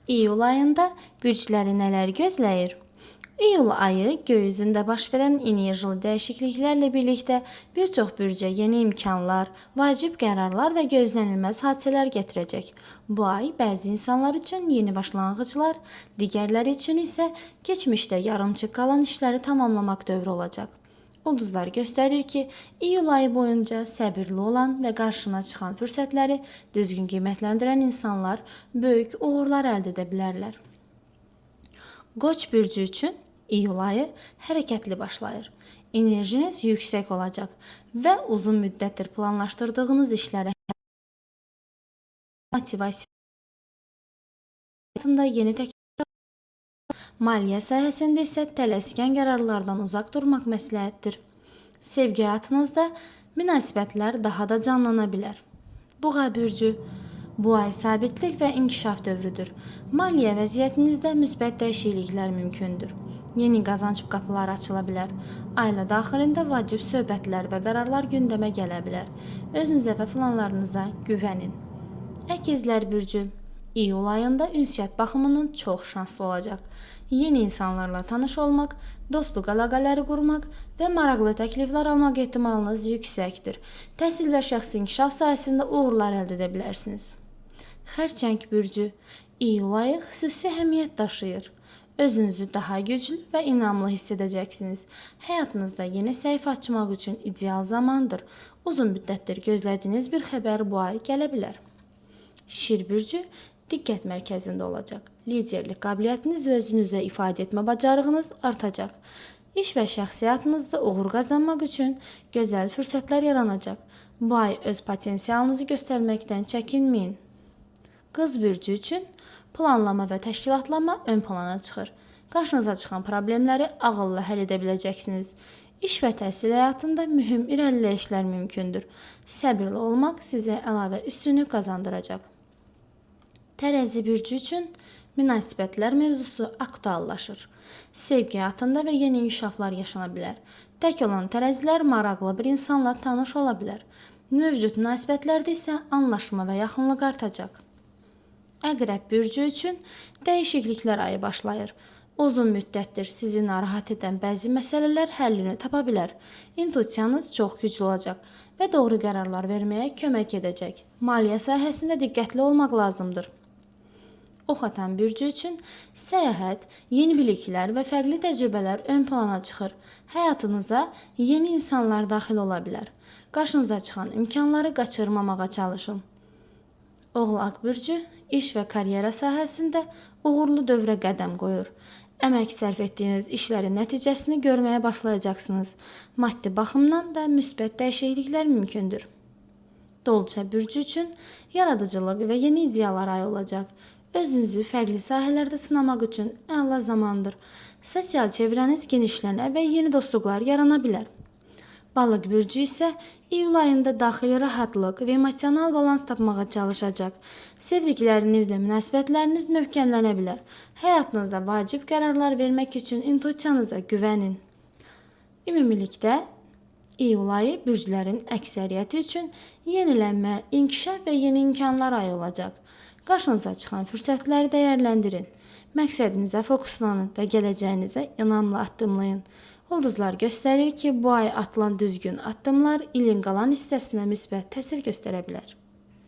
İyul ayında bürcləri nələr gözləyir? İyul ayı göy üzündə baş verən enerjili dəyişikliklərlə birlikdə bir çox bürcə yeni imkanlar, vacib qərarlar və gözlənilməz hadisələr gətirəcək. Bu ay bəzi insanlar üçün yeni başlanğıclar, digərləri üçün isə keçmişdə yarımçıq qalan işləri tamamlamaq dövrü olacaq. Ulduzlar göstərir ki, iyul ayı boyunca səbirli olan və qarşına çıxan fürsətləri düzgün qiymətləndirən insanlar böyük uğurlar əldə edə bilərlər. Qoç bürcü üçün iyul ayı hərəkətli başlayır. Enerjiniz yüksək olacaq və uzun müddətdir planlaşdırdığınız işlərə motivasiya yeni təkliflər. Maliyyə sahəsində isə tələskən qərarlardan uzaq durmaq məsləhətdir. Sevgi həyatınızda münasibətlər daha da canlana bilər. Buğa bürcü, bu ay sabitlik və inkişaf dövrüdür. Maliyyə vəziyyətinizdə müsbət dəyişikliklər mümkündür. Yeni qazanc qapıları açıla bilər. Ailə daxilində vacib söhbətlər və qərarlar gündəmə gələ bilər. Özünüzə və planlarınıza güvənin. Əkizlər bürcü, iyul ayında ünsiyyət baxımından çox şanslı olacaq. Yeni insanlarla tanış olmaq, dostluq əlaqələri qurmaq və maraqlı təkliflər almaq ehtimalınız yüksəkdir. Təhsil və şəxsi inkişaf sahəsində uğurlar əldə edə bilərsiniz. Xərçəng bürcü, iyul ayı xüsusi əhəmiyyət daşıyır. Özünüzü daha güclü və inamlı hiss edəcəksiniz. Həyatınızda yeni səhifə açmaq üçün ideal zamandır. Uzun müddətdir gözlədiyiniz bir xəbər bu ay gələ bilər. Şir bürcü diqqət mərkəzində olacaq. Liderlik qabiliyyətiniz və özünüzə ifadə etmə bacarığınız artacaq. İş və şəxsi həyatınızda uğur qazanmaq üçün gözəl fürsətlər yaranacaq. Bu ay öz potensialınızı göstərməkdən çəkinməyin. Qız bürcü üçün planlama və təşkilatlama ön plana çıxır. Qarşınıza çıxan problemləri ağılla həll edə biləcəksiniz. İş və təhsil həyatında mühüm irəliləyişlər mümkündür. Səbirli olmaq sizə əlavə üstünlük qazandıracaq. Tərəzi bürcü üçün münasibətlər mövzusu aktuallaşır. Sevgi həyatında və yeni inkişaflar yaşana bilər. Tək olan tərəzilər maraqlı bir insanla tanış ola bilər. Mövcud münasibətlərdə isə anlaşma və yaxınlıq artacaq. Əqrəb bürcü üçün dəyişikliklər ayı başlayır. Uzun müddətdir sizi narahat edən bəzi məsələlər həllini tapa bilər. İntuisiyanız çox güclü olacaq və doğru qərarlar verməyə kömək edəcək. Maliyyə sahəsində diqqətli olmaq lazımdır. Ox atan bürcü üçün səyahət, yeni biliklər və fərqli təcrübələr ön plana çıxır. Həyatınıza yeni insanlar daxil ola bilər. Qarşınıza çıxan imkanları qaçırmamağa çalışın. Oğlaq bürcü iş və karyera sahəsində uğurlu dövrə qədəm qoyur. Əmək sərf etdiyiniz işlərin nəticəsini görməyə başlayacaqsınız. Maddi baxımdan da müsbət dəyişikliklər mümkündür. Dolça bürcü üçün yaradıcılıq və yeni ideyalar ayı olacaq. Özünüzü fərqli sahələrdə sınamaq üçün əla zamandır. Sosial çevrəniz genişlənə və yeni dostluqlar yarana bilər. Balıq bürcü isə iyul ayında daxili rahatlıq və emosional balans tapmağa çalışacaq. Sevdiklərinizlə münasibətləriniz möhkəmlənə bilər. Həyatınızda vacib qərarlar vermək üçün intuisiyanıza güvənin. Ümumilikdə, iyul ayı bürclərin əksəriyyəti üçün yenilənmə, inkişaf və yeni imkanlar ayı olacaq. Qarşınıza çıxan fürsətləri dəyərləndirin. Məqsədinizə fokuslanın və gələcəyinizə inamla addımlayın. Ulduzlar göstərir ki, bu ay atılan düzgün addımlar ilin qalan hissəsinə müsbət təsir göstərə bilər.